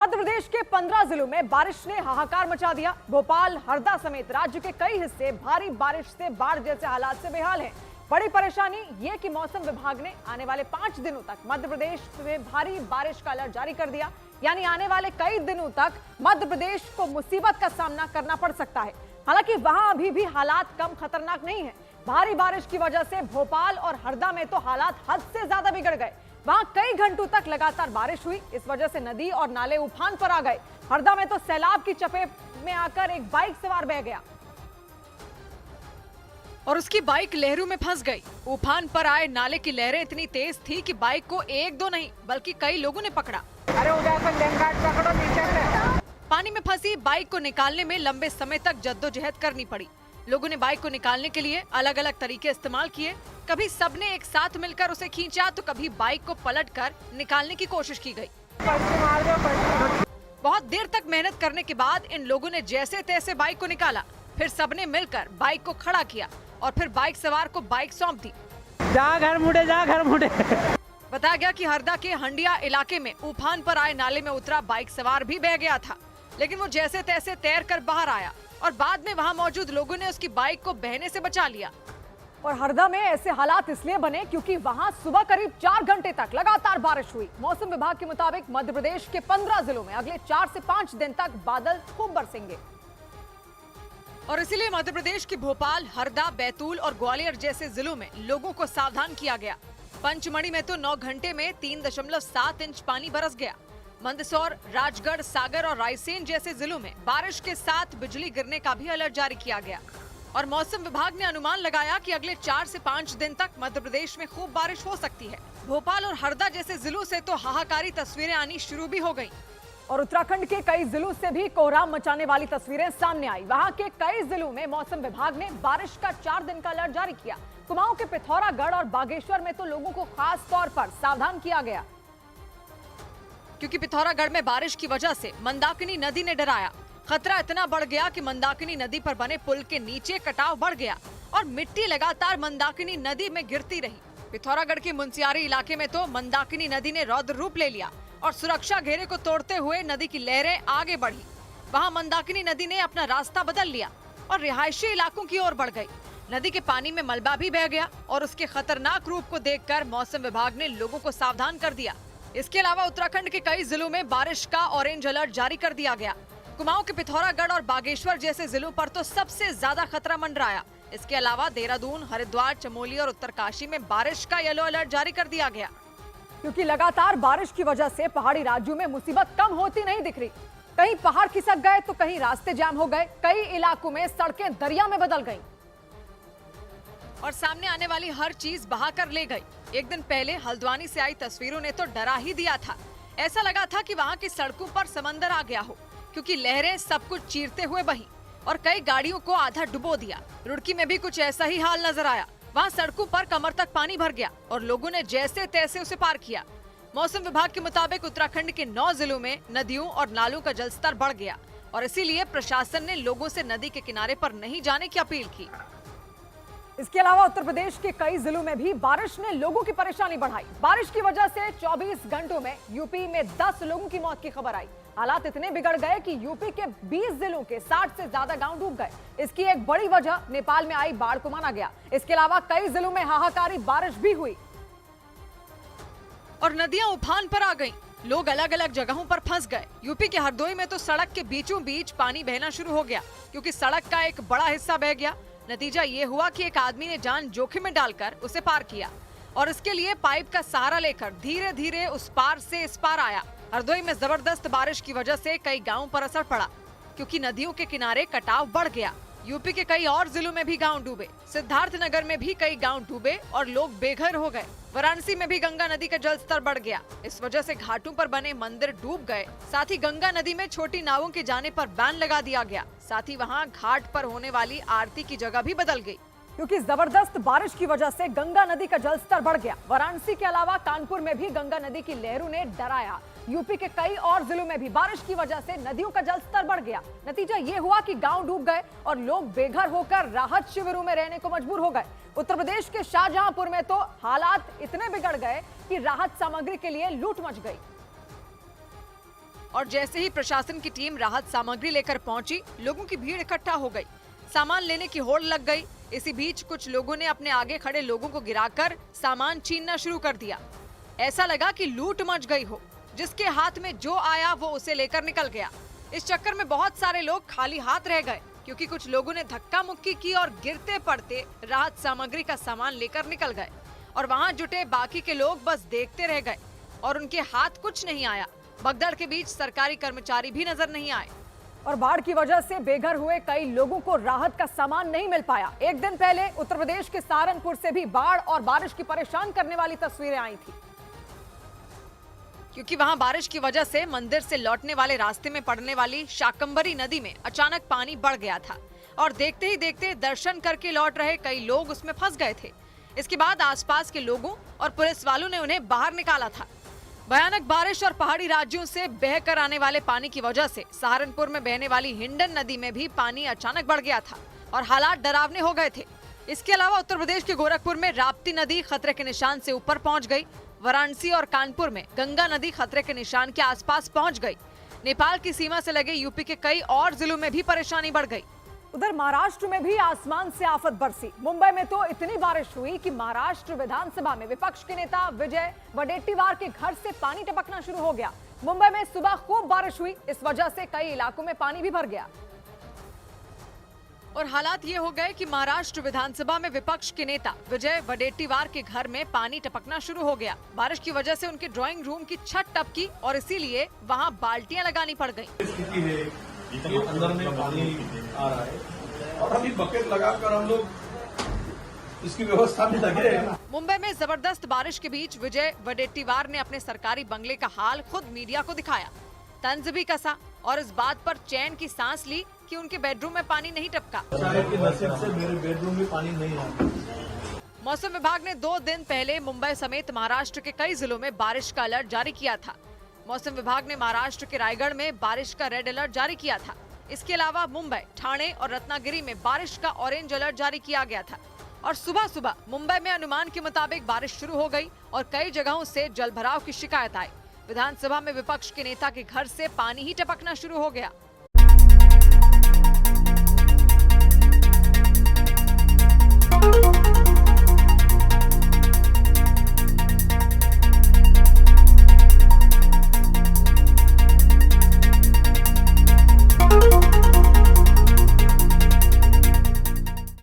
मध्य प्रदेश के 15 जिलों में बारिश ने हाहाकार मचा दिया। भोपाल, हरदा समेत राज्य के कई हिस्से भारी बारिश से बाढ़ जैसे हालात से बेहाल हैं। बड़ी परेशानी ये कि मौसम विभाग ने आने वाले 5 दिनों तक मध्य प्रदेश में भारी बारिश का अलर्ट जारी कर दिया। यानी आने वाले कई दिनों तक मध्य प्रदेश को मुसीबत का सामना करना पड़ सकता है। हालांकि वहां अभी भी हालात कम खतरनाक नहीं है। भारी बारिश की वजह से भोपाल और हरदा में तो हालात हद से ज्यादा बिगड़ गए। वहां कई घंटों तक लगातार बारिश हुई। इस वजह से नदी और नाले उफान पर आ गए। हरदा में तो सैलाब की चपेट में आकर एक बाइक सवार बह गया और उसकी बाइक लहरों में फंस गई। उफान पर आए नाले की लहरें इतनी तेज थी कि बाइक को एक दो नहीं बल्कि कई लोगों ने पकड़ा। अरे उधर से लेंगाट पकड़ो, नीचे से। पानी में फंसी बाइक को निकालने में लंबे समय तक जद्दोजहद करनी पड़ी। लोगों ने बाइक को निकालने के लिए अलग अलग तरीके इस्तेमाल किए। कभी सबने एक साथ मिलकर उसे खींचा तो कभी बाइक को पलटकर निकालने की कोशिश की गई। बहुत देर तक मेहनत करने के बाद इन लोगों ने जैसे तैसे बाइक को निकाला। फिर सबने मिलकर बाइक को खड़ा किया और फिर बाइक सवार को बाइक सौंप दी। जा घर मुड़े। बताया गया कि हरदा के हंडिया इलाके में उफान पर आए नाले में उतरा बाइक सवार भी बह गया था, लेकिन वो जैसे तैसे तैर कर बाहर आया और बाद में वहां मौजूद लोगों ने उसकी बाइक को बहने से बचा लिया। और हरदा में ऐसे हालात इसलिए बने क्योंकि वहां सुबह करीब 4 घंटे तक लगातार बारिश हुई। मौसम विभाग के मुताबिक मध्य प्रदेश के 15 जिलों में अगले 4 से 5 दिन तक बादल खूब बरसेंगे। और इसीलिए मध्य प्रदेश के भोपाल, हरदा, बैतूल और ग्वालियर जैसे जिलों में लोगों को सावधान किया गया। पंचमढ़ी में तो 9 घंटे में 3.7 इंच पानी बरस गया। मंदसौर, राजगढ़, सागर और रायसेन जैसे जिलों में बारिश के साथ बिजली गिरने का भी अलर्ट जारी किया गया। और मौसम विभाग ने अनुमान लगाया कि अगले 4 से 5 दिन तक मध्य प्रदेश में खूब बारिश हो सकती है। भोपाल और हरदा जैसे जिलों से तो हाहाकारी तस्वीरें आनी शुरू भी हो गयी। और उत्तराखंड के कई जिलों से भी कोहराम मचाने वाली तस्वीरें सामने आई। वहां के कई जिलों में मौसम विभाग ने बारिश का 4 दिन का अलर्ट जारी किया। कुमाऊं के पिथौरागढ़ और बागेश्वर में तो लोगों को खास तौर पर सावधान किया गया, क्योंकि पिथौरागढ़ में बारिश की वजह से मंदाकिनी नदी ने डराया। खतरा इतना बढ़ गया कि मंदाकिनी नदी पर बने पुल के नीचे कटाव बढ़ गया और मिट्टी लगातार मंदाकिनी नदी में गिरती रही। पिथौरागढ़ के मुंसियारी इलाके में तो मंदाकिनी नदी ने रौद्र रूप ले लिया और सुरक्षा घेरे को तोड़ते हुए नदी की लहरें आगे बढ़ी। वहां मंदाकिनी नदी ने अपना रास्ता बदल लिया और रिहायशी इलाकों की ओर बढ़ गई। नदी के पानी में मलबा भी बह गया और उसके खतरनाक रूप को देखकर मौसम विभाग ने लोगों को सावधान कर दिया। इसके अलावा उत्तराखंड के कई जिलों में बारिश का ऑरेंज अलर्ट जारी कर दिया गया। कुमाऊं के पिथौरागढ़ और बागेश्वर जैसे जिलों पर तो सबसे ज्यादा खतरा मंडराया। इसके अलावा देहरादून, हरिद्वार, चमोली और उत्तरकाशी में बारिश का येलो अलर्ट जारी कर दिया गया। क्योंकि लगातार बारिश की वजह से पहाड़ी राज्यों में मुसीबत कम होती नहीं दिख रही। कहीं पहाड़ खिसक गए तो कहीं रास्ते जाम हो गए। कई इलाकों में सड़कें दरिया में बदल गईं और सामने आने वाली हर चीज बहाकर ले गई। एक दिन पहले हल्द्वानी से आई तस्वीरों ने तो डरा ही दिया था। ऐसा लगा था कि वहां की सड़कों पर समंदर आ गया हो, क्योंकि लहरें सब कुछ चीरते हुए बही और कई गाड़ियों को आधा डुबो दिया। रुड़की में भी कुछ ऐसा ही हाल नजर आया। वहां सड़कों पर कमर तक पानी भर गया और लोगों ने जैसे तैसे उसे पार किया। मौसम विभाग के मुताबिक उत्तराखंड के 9 जिलों में नदियों और नालों का जलस्तर बढ़ गया और इसीलिए प्रशासन ने लोगों से नदी के किनारे पर नहीं जाने की अपील की। इसके अलावा उत्तर प्रदेश के कई जिलों में भी बारिश ने लोगों की परेशानी बढ़ाई। बारिश की वजह से 24 घंटों में यूपी में 10 लोगों की मौत की खबर आई। हालात इतने बिगड़ गए कि यूपी के 20 जिलों के 60 से ज्यादा गांव डूब गए। इसकी एक बड़ी वजह नेपाल में आई बाढ़ को माना गया। इसके अलावा कई जिलों में हाहाकारी बारिश भी हुई और नदियां उफान पर आ गईं। लोग अलग अलग जगहों पर फंस गए। यूपी के हरदोई में तो सड़क के बीचों बीच पानी बहना शुरू हो गया, क्योंकि सड़क का एक बड़ा हिस्सा बह गया। नतीजा ये हुआ कि एक आदमी ने जान जोखिम में डालकर उसे पार किया और इसके लिए पाइप का सहारा लेकर धीरे धीरे उस पार से इस पार आया। हरदोई में जबरदस्त बारिश की वजह से कई गांवों पर असर पड़ा, क्योंकि नदियों के किनारे कटाव बढ़ गया। यूपी के कई और जिलों में भी गांव डूबे। सिद्धार्थनगर में भी कई गांव डूबे और लोग बेघर हो गए। वाराणसी में भी गंगा नदी का जलस्तर बढ़ गया। इस वजह से घाटों पर बने मंदिर डूब गए। साथ ही गंगा नदी में छोटी नावों के जाने पर बैन लगा दिया गया। साथ ही वहां घाट पर होने वाली आरती की जगह भी बदल गई, क्योंकि जबरदस्त बारिश की वजह से गंगा नदी का जलस्तर बढ़ गया। वाराणसी के अलावा कानपुर में भी गंगा नदी की लहरों ने डराया। यूपी के कई और जिलों में भी बारिश की वजह से नदियों का जलस्तर बढ़ गया। नतीजा ये हुआ कि गांव डूब गए और लोग बेघर होकर राहत शिविरों में रहने को मजबूर हो गए। उत्तर प्रदेश के शाहजहांपुर में तो हालात इतने बिगड़ गए कि राहत सामग्री के लिए लूट मच गई। और जैसे ही प्रशासन की टीम राहत सामग्री लेकर पहुंची, लोगों की भीड़ इकट्ठा हो गई। सामान लेने की होड़ लग गई। इसी बीच कुछ लोगों ने अपने आगे खड़े लोगों को गिराकर सामान छीनना शुरू कर दिया। ऐसा लगा कि लूट मच गई हो। जिसके हाथ में जो आया वो उसे लेकर निकल गया। इस चक्कर में बहुत सारे लोग खाली हाथ रह गए, क्योंकि कुछ लोगों ने धक्का मुक्की की और गिरते पड़ते राहत सामग्री का सामान लेकर निकल गए। और वहां जुटे बाकी के लोग बस देखते रह गए और उनके हाथ कुछ नहीं आया। भगदड़ के बीच सरकारी कर्मचारी भी नजर नहीं आए। और बाढ़ की वजह से बेघर हुए कई लोगों को राहत का सामान नहीं मिल पाया। एक दिन पहले उत्तर प्रदेश के सहारनपुर से भी बाढ़ और बारिश की परेशान करने वाली तस्वीरें आई थी, क्योंकि वहां बारिश की वजह से मंदिर से लौटने वाले रास्ते में पड़ने वाली शाकंभरी नदी में अचानक पानी बढ़ गया था और देखते ही देखते दर्शन करके लौट रहे कई लोग उसमें फंस गए थे। इसके बाद आसपास के लोगों और पुलिस वालों ने उन्हें बाहर निकाला था। भयानक बारिश और पहाड़ी राज्यों से बहकर आने वाले पानी की वजह से सहारनपुर में बहने वाली हिंडन नदी में भी पानी अचानक बढ़ गया था और हालात डरावने हो गए थे। इसके अलावा उत्तर प्रदेश के गोरखपुर में राप्ती नदी खतरे के निशान से ऊपर पहुंच गई। वाराणसी और कानपुर में गंगा नदी खतरे के निशान के आसपास पहुंच गई। नेपाल की सीमा से लगे यूपी के कई और जिलों में भी परेशानी बढ़ गई। उधर महाराष्ट्र में भी आसमान से आफत बरसी। मुंबई में तो इतनी बारिश हुई कि महाराष्ट्र विधानसभा में विपक्ष के नेता विजय वडेट्टीवार के घर से पानी टपकना शुरू हो गया। मुंबई में सुबह खूब बारिश हुई, इस वजह से कई इलाकों में पानी भी भर गया। और हालात ये हो गए कि महाराष्ट्र विधानसभा में विपक्ष के नेता विजय वडेट्टीवार के घर में पानी टपकना शुरू हो गया। बारिश की वजह से उनके ड्राइंग रूम की छत टपकी और इसीलिए वहां बाल्टियां लगानी पड़ गईं। अंदर में पानी आ रहा है और अभी बकेट लगाकर हम लोग इसकी व्यवस्था में लगे हैं। मुंबई में जबरदस्त बारिश के बीच विजय वडेट्टीवार ने अपने सरकारी बंगले का हाल खुद मीडिया को दिखाया, तंज भी कसा और इस बात पर चैन की सांस ली कि उनके बेडरूम में पानी नहीं टपका। नसीब से मेरे बेडरूम में पानी नहीं आया। मौसम विभाग ने 2 दिन पहले मुंबई समेत महाराष्ट्र के कई जिलों में बारिश का अलर्ट जारी किया था। मौसम विभाग ने महाराष्ट्र के रायगढ़ में बारिश का रेड अलर्ट जारी किया था। इसके अलावा मुंबई, ठाणे और रत्नागिरी में बारिश का ऑरेंज अलर्ट जारी किया गया था। और सुबह सुबह मुंबई में अनुमान के मुताबिक बारिश शुरू हो गई और कई जगहों से जलभराव की शिकायत आई। विधानसभा में विपक्ष के नेता के घर से पानी ही टपकना शुरू हो गया।